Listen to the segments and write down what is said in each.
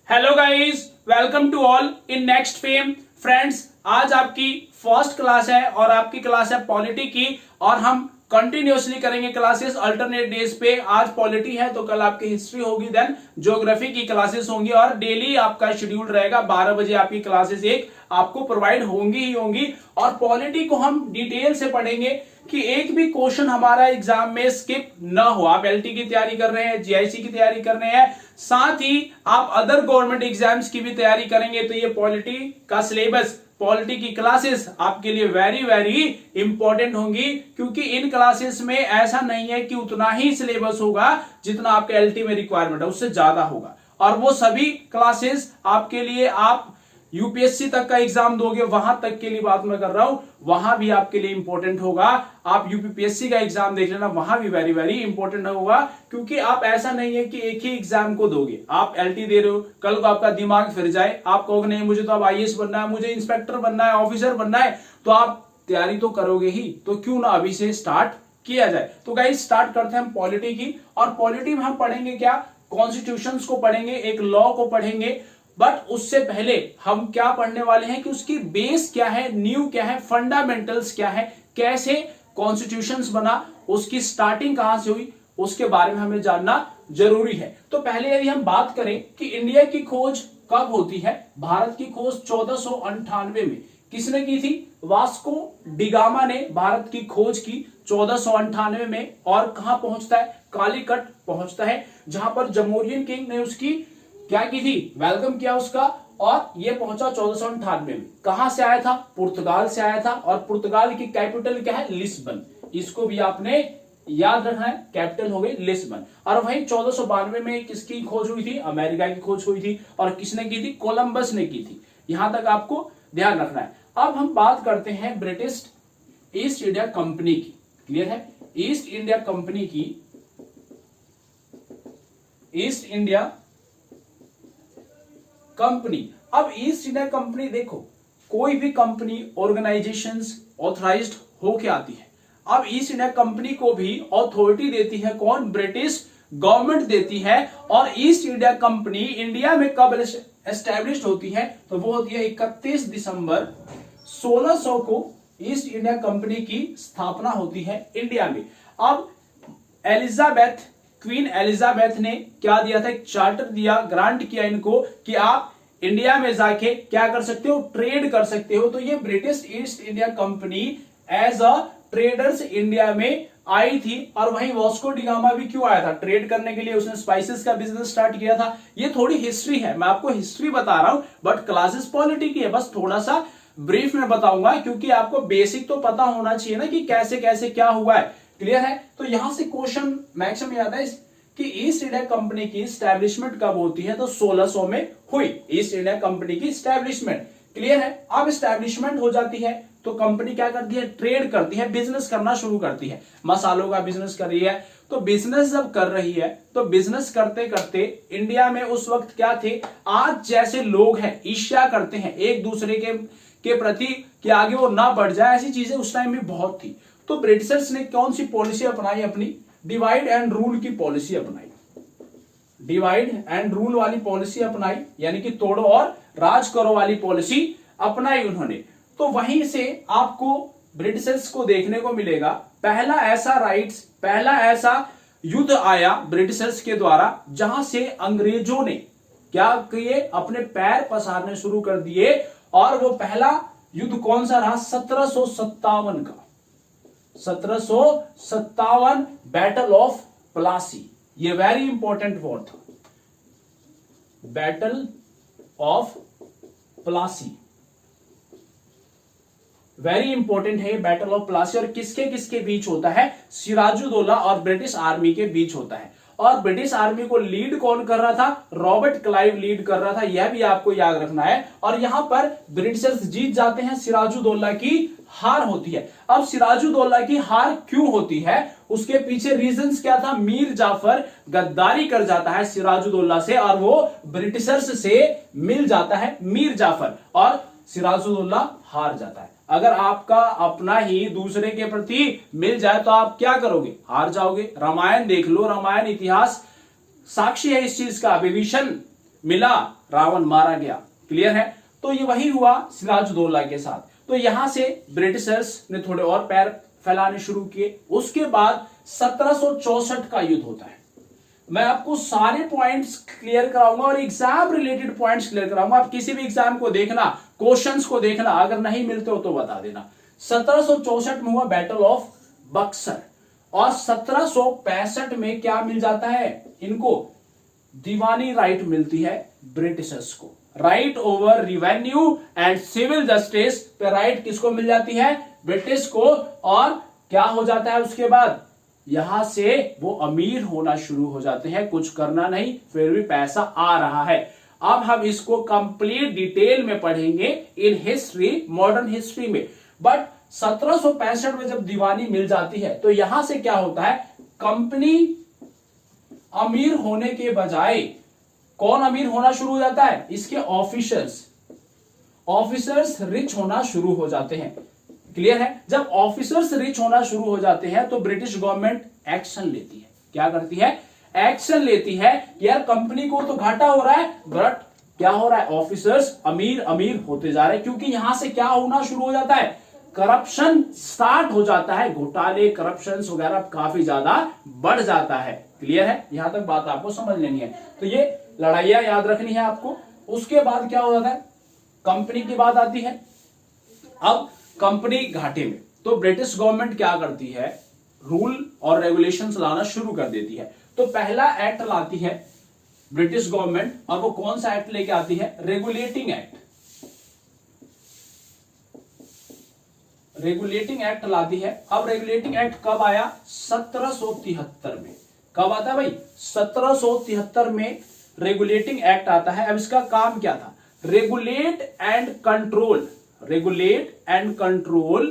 Hello guys, welcome to all in next fame. Friends, आज आपकी first class है और आपकी क्लास है पॉलिटी की और हम कंटिन्यूअसली करेंगे क्लासेस अल्टरनेट डेज पे। आज पॉलिटी है तो कल आपकी हिस्ट्री होगी, देन ज्योग्राफी की क्लासेस होंगी और डेली आपका शेड्यूल रहेगा 12 बजे आपकी क्लासेस एक आपको प्रोवाइड होंगी ही होंगी। और पॉलिटी को हम डिटेल से पढ़ेंगे कि एक भी क्वेश्चन हमारा एग्जाम में स्किप ना हो। आप एलटी की तैयारी कर रहे हैं, जीआईसी की तैयारी कर रहे हैं, साथ ही आप अदर गवर्नमेंट एग्जाम्स की भी तैयारी करेंगे तो ये पॉलिटी का सिलेबस, पॉलिटी की क्लासेस आपके लिए वेरी वेरी इंपॉर्टेंट होंगी। क्योंकि इन क्लासेस में ऐसा नहीं है कि उतना ही सिलेबस होगा जितना आपके एलटी में रिक्वायरमेंट है, उससे ज्यादा होगा। और वो सभी क्लासेस आपके लिए, आप यूपीएससी तक का एग्जाम दोगे वहां तक के लिए बात मैं कर रहा हूं, वहां भी आपके लिए इंपॉर्टेंट होगा। आप यूपीपीएससी का एग्जाम देख लेना, वहां भी वेरी वेरी इंपॉर्टेंट होगा। क्योंकि आप ऐसा नहीं है कि एक ही एग्जाम को दोगे, आप एलटी दे रहे हो, कल को आपका दिमाग फिर जाए, आप कहोगे नहीं मुझे तो अब आईएएस बनना है, मुझे इंस्पेक्टर बनना है, ऑफिसर बनना है, तो आप तैयारी तो करोगे ही। तो क्यों ना अभी से स्टार्ट किया जाए। तो गाइस स्टार्ट करते हैं हम पॉलिटी की। और पॉलिटी में हम पढ़ेंगे क्या, कॉन्स्टिट्यूशंस को पढ़ेंगे, एक लॉ को पढ़ेंगे। बट उससे पहले हम क्या पढ़ने वाले हैं कि उसकी बेस क्या है, न्यू क्या है, फंडामेंटल्स क्या है, कैसे कॉन्स्टिट्यूशंस बना, उसकी स्टार्टिंग कहां से हुई, उसके बारे में हमें जानना जरूरी है। तो पहले यदि हम बात करें कि इंडिया की खोज कब होती है, भारत की खोज 1498 में किसने की थी, वास्को डिगामा ने भारत की खोज की 1498 में। और कहां पहुंचता है, कालीकट पहुंचता है, जहां पर जमोरियन किंग ने उसकी क्या की थी, वेलकम किया उसका। और ये पहुंचा 1498 में। कहां से आया था, पुर्तगाल से आया था। और पुर्तगाल की कैपिटल क्या है, लिस्बन। इसको भी आपने याद रखना है, कैपिटल हो गई लिस्बन। और वहीं 1492 में किसकी खोज हुई थी, अमेरिका की खोज हुई थी। और किसने की थी, कोलंबस ने की थी। यहां तक आपको ध्यान रखना है। अब हम बात करते हैं ब्रिटिश ईस्ट इंडिया कंपनी की। क्लियर है, ईस्ट इंडिया कंपनी की, ईस्ट इंडिया कंपनी। अब ईस्ट इंडिया कंपनी देखो, कोई भी कंपनी ऑर्गेनाइजेशंस ऑथराइज्ड होके आती है। अब ईस्ट इंडिया कंपनी को भी अथॉरिटी देती है कौन, ब्रिटिश गवर्नमेंट देती है। और ईस्ट इंडिया कंपनी इंडिया में कब एस्टैब्लिश होती है, तो वो होती है 31 दिसंबर 1600 को ईस्ट इंडिया कंपनी की स्थापना होती है इंडिया में। अब एलिजाबेथ, क्वीन एलिजाबेथ ने क्या दिया था, एक चार्टर दिया, ग्रांट किया इनको कि आप इंडिया में जाके क्या कर सकते हो, ट्रेड कर सकते हो। तो ये British East India Company as a traders India में आई थी। और वहीं वास्को डिगामा भी क्यों आया था, ट्रेड करने के लिए, उसने स्पाइसेस का बिजनेस स्टार्ट किया था। ये थोड़ी हिस्ट्री है, मैं आपको हिस्ट्री बता रहा हूं, बट क्लासेस पॉलिटी की है, बस थोड़ा सा ब्रीफ में बताऊंगा। क्योंकि आपको बेसिक तो पता होना चाहिए ना कि कैसे कैसे क्या हुआ है। क्लियर है, तो यहां से क्वेश्चन मैक्सिमम आता है कि ईस्ट इंडिया कंपनी की स्टैब्लिशमेंट कब होती है, तो 1600 में हुई ईस्ट इंडिया कंपनी की स्टैब्लिशमेंट। क्लियर है, अब स्टैब्लिशमेंट हो जाती है तो कंपनी क्या करती है, ट्रेड करती है, बिजनेस करना शुरू करती है। मसालों का बिजनेस कर रही है, तो बिजनेस जब कर रही है तो बिजनेस करते करते इंडिया में उस वक्त क्या थे, आज जैसे लोग हैं ईर्ष्या करते हैं एक दूसरे के प्रति कि आगे वो ना बढ़ जाए, ऐसी चीजें उस टाइम में बहुत थी। तो ब्रिटिशर्स ने कौन सी पॉलिसी अपनाई, अपनी डिवाइड एंड रूल की पॉलिसी अपनाई। डिवाइड एंड रूल वाली पॉलिसी अपनाई, यानी कि तोड़ो और राज करो वाली पॉलिसी अपनाई उन्होंने। तो वहीं से आपको ब्रिटिशर्स को देखने को मिलेगा पहला ऐसा राइट्स, पहला ऐसा युद्ध आया ब्रिटिशर्स के द्वारा जहां से अंग्रेजों ने क्या किए, अपने पैर पसारने शुरू कर दिए। और वो पहला युद्ध कौन सा रहा, 1757 का, 1757 बैटल ऑफ प्लासी। ये वेरी इंपॉर्टेंट वर्ड था, battle of Plassey, very important है बैटल ऑफ प्लासी। और किसके किसके बीच होता है, सिराजुद्दौला और ब्रिटिश आर्मी के बीच होता है। और ब्रिटिश आर्मी को लीड कौन कर रहा था, रॉबर्ट क्लाइव लीड कर रहा था, यह भी आपको याद रखना है। और यहां पर ब्रिटिशर्स जीत जाते हैं, सिराजुद्दौला की हार होती है। अब सिराजुद्दौला की हार क्यों होती है, उसके पीछे रीजंस क्या था, मीर जाफर गद्दारी कर जाता है सिराजुद्दौला से और वो ब्रिटिशर्स से मिल जाता है मीर जाफर, और सिराजुद्दौला हार जाता है। अगर आपका अपना ही दूसरे के प्रति मिल जाए तो आप क्या करोगे, हार जाओगे। रामायण देख लो, रामायण इतिहास साक्षी है इस चीज का। विभीषण मिला, रावण मारा गया। क्लियर है? तो ये वही हुआ सिराजुद्दौला के साथ। तो यहां से ब्रिटिशर्स ने थोड़े और पैर फैलाने शुरू किए। उसके बाद 1764 का युद्ध होता है। मैं आपको सारे पॉइंट्स क्लियर कराऊंगा और एग्जाम रिलेटेड पॉइंट्स क्लियर कराऊंगा। आप किसी भी एग्जाम को देखना, क्वेश्चंस को देखना, अगर नहीं मिलते हो तो बता देना। 1764 में हुआ बैटल ऑफ बक्सर और 1765 में क्या मिल जाता है इनको? दीवानी राइट मिलती है ब्रिटिशर्स को। Right over revenue and civil justice पे राइट किसको मिल जाती है? ब्रिटिश को। और क्या हो जाता है उसके बाद? यहां से वो अमीर होना शुरू हो जाते हैं। कुछ करना नहीं, फिर भी पैसा आ रहा है। अब हम इसको कंप्लीट डिटेल में पढ़ेंगे इन हिस्ट्री, मॉडर्न हिस्ट्री में। बट 1765 में जब दीवानी मिल जाती है तो यहां से क्या होता है? कंपनी अमीर होने के बजाय कौन अमीर होना शुरू हो जाता है? इसके ऑफिसर्स। ऑफिसर्स रिच होना शुरू हो जाते हैं। क्लियर है? जब ऑफिसर्स रिच होना शुरू हो जाते हैं तो ब्रिटिश गवर्नमेंट एक्शन लेती है। क्या करती है? एक्शन लेती है। यार कंपनी को तो घाटा हो रहा है, बट क्या हो रहा है? ऑफिसर्स अमीर अमीर होते जा रहे हैं, क्योंकि यहां से क्या होना शुरू हो जाता है? करप्शन स्टार्ट हो जाता है। घोटाले, करप्शन वगैरह काफी ज्यादा बढ़ जाता है। क्लियर है? यहां तक बात आपको समझ लेनी है। तो ये लड़ाइयां याद रखनी है आपको। उसके बाद क्या हो जाता है? कंपनी की बात आती है। अब कंपनी घाटे में, तो ब्रिटिश गवर्नमेंट क्या करती है? रूल और रेगुलेशंस लाना शुरू कर देती है। तो पहला एक्ट लाती है ब्रिटिश गवर्नमेंट, और वो कौन सा एक्ट लेके आती है? Regulating act. रेगुलेटिंग एक्ट लाती है। अब रेगुलेटिंग एक्ट कब आया? 1773 में। कब आता है भाई? 1773 में रेगुलेटिंग एक्ट आता है। अब इसका काम क्या था? Regulate and control, regulate and control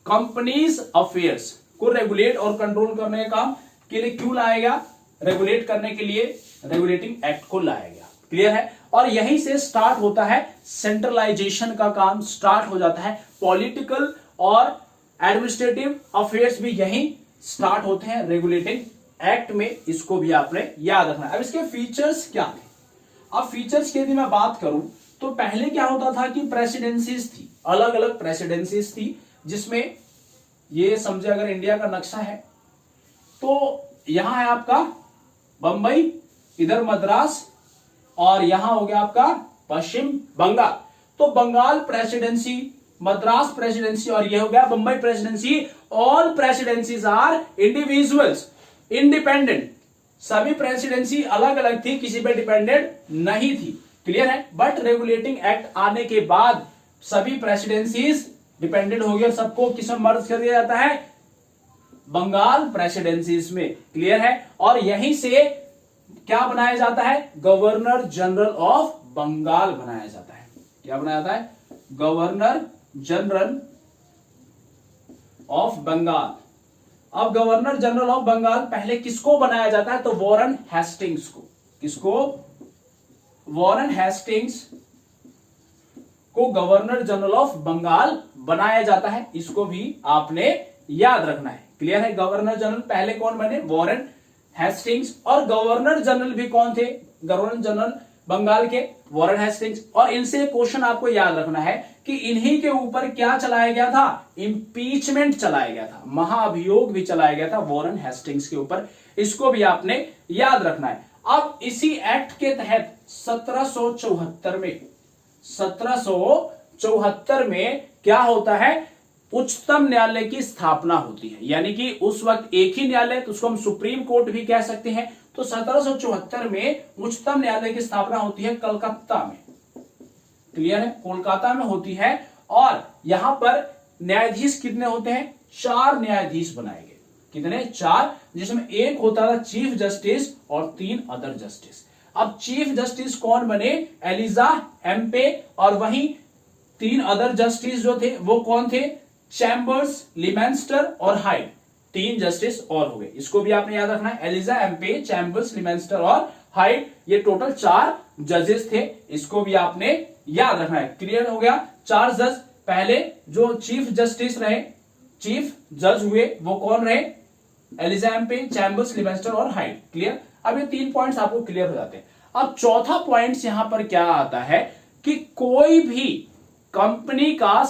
companies affairs को रेगुलेट और कंट्रोल करने का काम के लिए क्यों लाया गया? रेगुलेट करने के लिए रेगुलेटिंग एक्ट को लाया गया। क्लियर है? और यहीं से स्टार्ट होता है सेंट्रलाइजेशन का काम स्टार्ट हो जाता है। पॉलिटिकल और एडमिनिस्ट्रेटिव अफेयर्स भी यहीं स्टार्ट होते हैं रेगुलेटिंग एक्ट में। इसको भी आपने याद रखना है। अब इसके फीचर्स क्या थे? अब फीचर्स की यदि मैं बात करूं तो पहले क्या होता था कि प्रेसिडेंसीज थी, अलग अलग प्रेसिडेंसीज थी, जिसमें ये समझे अगर इंडिया का नक्शा है तो यहां है आपका बंबई, इधर मद्रास, और यहां हो गया आपका पश्चिम बंगाल। तो बंगाल प्रेसिडेंसी, मद्रास प्रेसिडेंसी और ये हो गया Bombay presidency. All presidencies are individuals, independent. सभी प्रेसिडेंसी अलग अलग थी, किसी पे डिपेंडेंट नहीं थी। क्लियर है? बट रेगुलेटिंग एक्ट आने के बाद सभी प्रेसिडेंसीज डिपेंडेंट हो गए, सबको किसमें मर्ज कर दिया जाता है? बंगाल प्रेसिडेंसीज में। क्लियर है? और यहीं से क्या बनाया जाता है? गवर्नर जनरल ऑफ बंगाल बनाया जाता है। क्या बनाया जाता है? Governor general of Bengal. अब गवर्नर जनरल ऑफ बंगाल पहले किसको बनाया जाता है? तो वॉरेन हेस्टिंग्स को। किसको? वॉरेन हेस्टिंग्स को गवर्नर जनरल ऑफ बंगाल बनाया जाता है। इसको भी आपने याद रखना है। क्लियर है? गवर्नर जनरल पहले कौन बने? Warren Hastings. और गवर्नर जनरल भी कौन थे? गवर्नर जनरल बंगाल के वॉरेन हेस्टिंग्स। और इनसे क्वेश्चन आपको याद रखना है कि इन्हीं के ऊपर क्या चलाया गया था? इंपीचमेंट चलाया गया था, महाअभियोग भी चलाया गया था वॉरेन हेस्टिंग्स के ऊपर। इसको भी आपने याद रखना है। अब इसी एक्ट के तहत 1774 में क्या होता है? उच्चतम न्यायालय की स्थापना होती है। यानी कि उस वक्त एक ही न्यायालय, तो उसको हम सुप्रीम कोर्ट भी कह सकते हैं। तो 1774 में उच्चतम न्यायालय की स्थापना होती है कलकत्ता में। क्लियर है? कोलकाता में होती है। और यहां पर न्यायाधीश कितने होते हैं? 4 न्यायाधीश बनाए गए। कितने? 4, जिसमें एक होता था चीफ जस्टिस और 3 अदर जस्टिस। अब चीफ जस्टिस कौन बने? एलिजा एम्पे। और वहीं 3 अदर जस्टिस जो थे वो कौन थे? चैम्बर्स, लिमेंस्टर और हाइड। 3 जस्टिस और हो गए। इसको भी आपने याद रखना है। एलिजा एम्पे, चैम्बर्स, लिमेंस्टर और हाइड, ये टोटल 4 जजेस थे। इसको भी आपने याद रखना है। क्लियर हो गया? 4 जज। पहले जो चीफ जस्टिस रहे, चीफ जज हुए, वो कौन रहे? एलिजा एम्पे, चैम्बर्स, लिमेंस्टर और हाइड। क्लियर? अब ये 3 पॉइंट्स आपको क्लियर हो जाते हैं। अब चौथा पॉइंट यहां पर क्या आता है कि कोई भी कंपनी का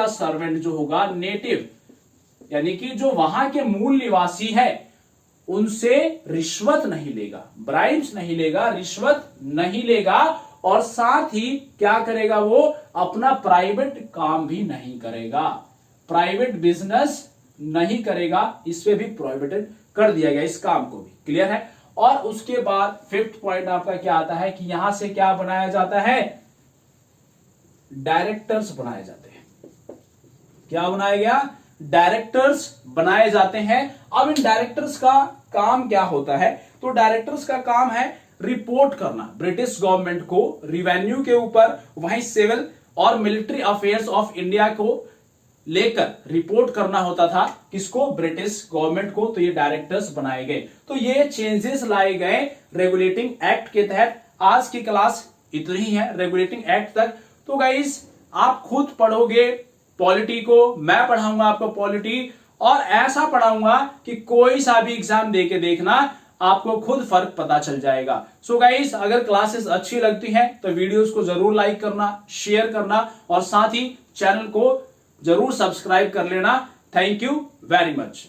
सर्वेंट जो होगा नेटिव, यानी कि जो वहां के मूल निवासी है, उनसे रिश्वत नहीं लेगा, ब्राइब्स नहीं लेगा, रिश्वत नहीं लेगा, और साथ ही क्या करेगा, वो अपना प्राइवेट काम भी नहीं करेगा, प्राइवेट बिजनेस नहीं करेगा। इस पे भी प्रोहिबिटेड कर दिया गया, इस काम को भी। क्लियर है। और उसके बाद फिफ्थ पॉइंट आपका क्या आता है कि यहां से क्या बनाया जाता है, डायरेक्टर्स बनाए जाते हैं। क्या बनाया गया, डायरेक्टर्स बनाए जाते हैं। अब इन डायरेक्टर्स का काम क्या होता है, तो डायरेक्टर्स का काम है रिपोर्ट करना ब्रिटिश गवर्नमेंट को रिवेन्यू के ऊपर, वहीं सिविल और मिलिट्री अफेयर्स ऑफ इंडिया को लेकर रिपोर्ट करना होता था, किसको, ब्रिटिश गवर्नमेंट को। तो ये डायरेक्टर्स बनाए गए। तो ये चेंजेस लाए गए रेगुलेटिंग एक्ट के तहत। आज की क्लास इतनी ही है, रेगुलेटिंग एक्ट तक। तो गाइस आप खुद पढ़ोगे पॉलिटी को, मैं पढ़ाऊंगा आपको पॉलिटी, और ऐसा पढ़ाऊंगा कि कोई सा भी एग्जाम देके देखना, आपको खुद फर्क पता चल जाएगा। सो गाइस अगर क्लासेस अच्छी लगती हैं तो वीडियोस को जरूर लाइक करना, शेयर करना, और साथ ही चैनल को जरूर सब्सक्राइब कर लेना। Thank you very much.